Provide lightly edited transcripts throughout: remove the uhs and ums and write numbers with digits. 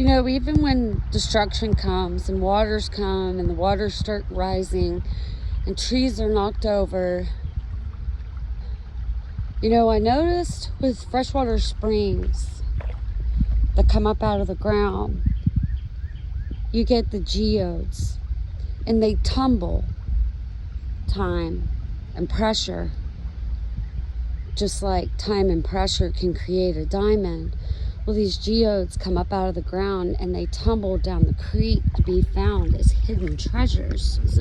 Even when destruction comes and waters come and the waters start rising and trees are knocked over, I noticed with freshwater springs that come up out of the ground, you get the geodes and they tumble time and pressure, just like time and pressure can create a diamond. Well, these geodes come up out of the ground and they tumble down the creek to be found as hidden treasures. What's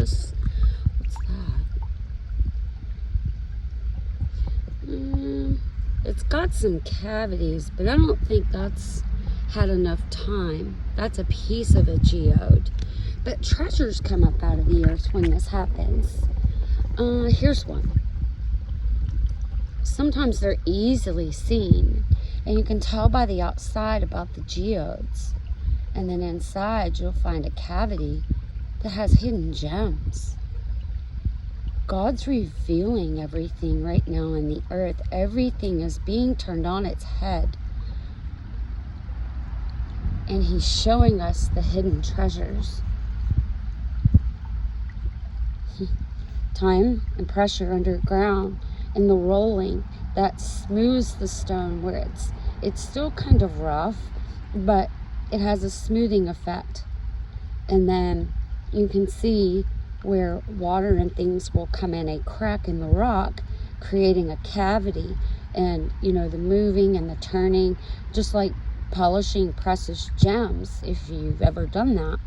that? It's got some cavities, but I don't think that's had enough time. That's a piece of a geode. But treasures come up out of the earth when this happens. Here's one. Sometimes they're easily seen, and you can tell by the outside about the geodes. And then inside, you'll find a cavity that has hidden gems. God's revealing everything right now in the earth. Everything is being turned on its head. And He's showing us the hidden treasures. Time and pressure underground and the rolling that smooths the stone where it's still kind of rough, but it has a smoothing effect. And then you can see where water and things will come in a crack in the rock, creating a cavity, and the moving and the turning, just like polishing precious gems, if you've ever done that,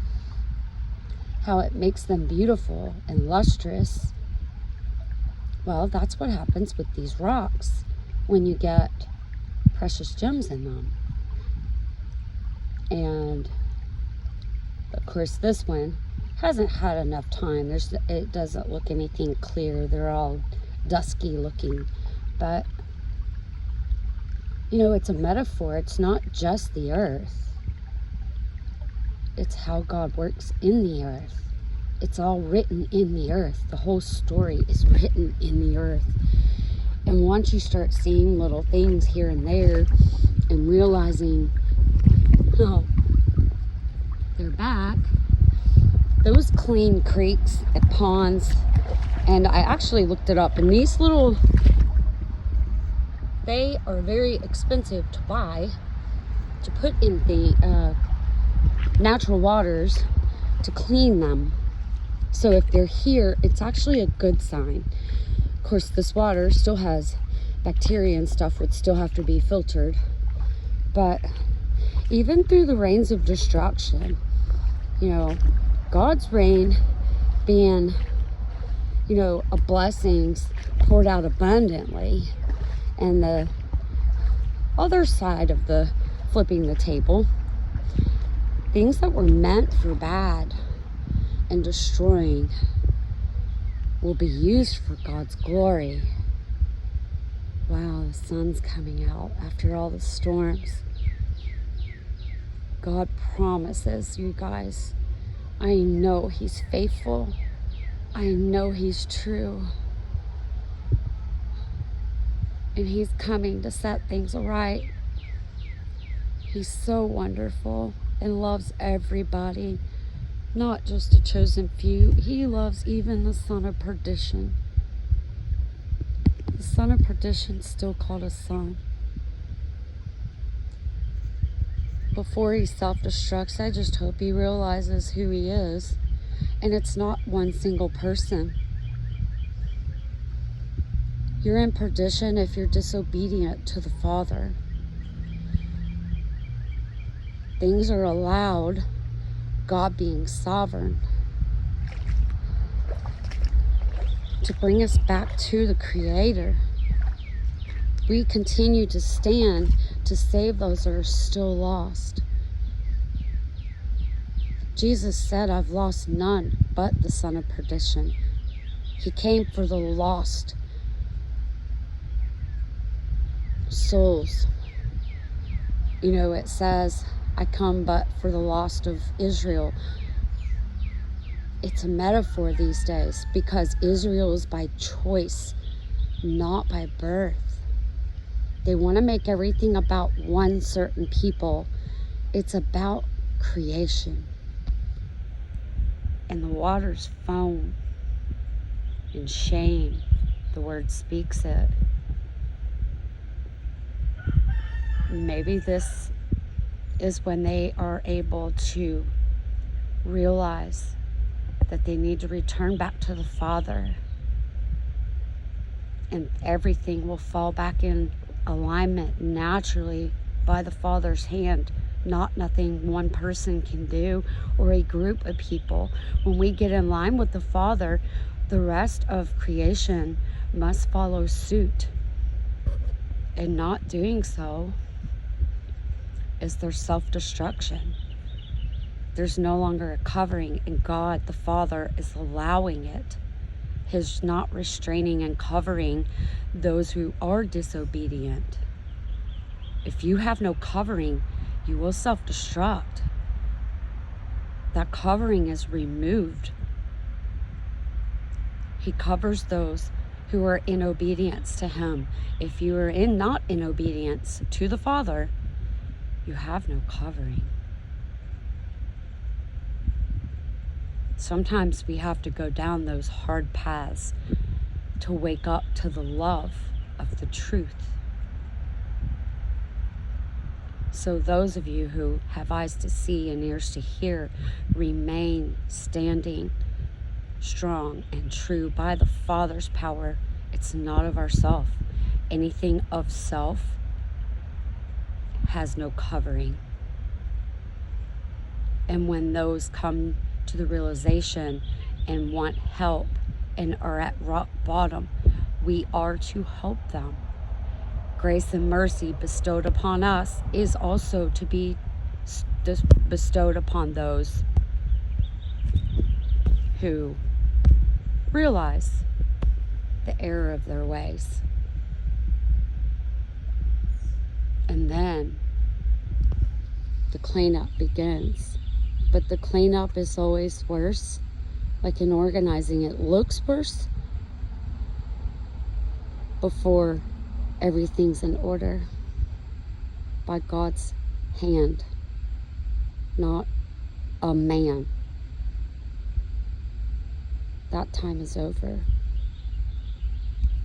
how it makes them beautiful and lustrous. Well, that's what happens with these rocks when you get precious gems in them. And of course this one hasn't had enough time. It doesn't look anything clear. They're all dusky looking. But it's a metaphor. It's not just the earth. It's how God works in the earth. It's all written in the earth. The whole story is written in the earth. And once you start seeing little things here and there and realizing, oh, they're back, those clean creeks and ponds, and I actually looked it up, and these they are very expensive to buy, to put in the natural waters to clean them. So if they're here, it's actually a good sign. Of course, this water still has bacteria and stuff, would still have to be filtered. But even through the rains of destruction, God's rain being, a blessings poured out abundantly. And the other side of the flipping the table, things that were meant for bad and destroying will be used for God's glory. Wow, the sun's coming out after all the storms. God promises, you guys. I know He's faithful. I know He's true. And He's coming to set things right. He's so wonderful and loves everybody, not just a chosen few. He loves even the son of perdition. The son of perdition still called a son. Before he self-destructs, I just hope he realizes who he is. And it's not one single person. You're in perdition if you're disobedient to the Father. Things are allowed, God being sovereign, to bring us back to the Creator. We continue to stand to save those that are still lost. Jesus said, I've lost none but the son of perdition. He came for the lost souls. It says, I come but for the lost of Israel. It's a metaphor these days because Israel is by choice, not by birth. They want to make everything about one certain people. It's about creation, and the waters foam in shame. The word speaks it. Maybe this is when they are able to realize that they need to return back to the Father, and everything will fall back in alignment naturally by the Father's hand. Nothing one person can do, or a group of people. When we get in line with the Father, the rest of creation must follow suit. And not doing so is their self-destruction. There's no longer a covering, and God the Father is allowing it. He's not restraining and covering those who are disobedient. If you have no covering, you will self-destruct. That covering is removed. He covers those who are in obedience to Him. If you are not in obedience to the Father, you have no covering. Sometimes we have to go down those hard paths to wake up to the love of the truth. So those of you who have eyes to see and ears to hear, remain standing strong and true by the Father's power. It's not of ourself. Anything of self has no covering. And when those come to the realization and want help and are at rock bottom, we are to help them. Grace and mercy bestowed upon us is also to be bestowed upon those who realize the error of their ways. And then the cleanup begins. But the cleanup is always worse. Like in organizing, it looks worse before everything's in order by God's hand, not a man. That time is over.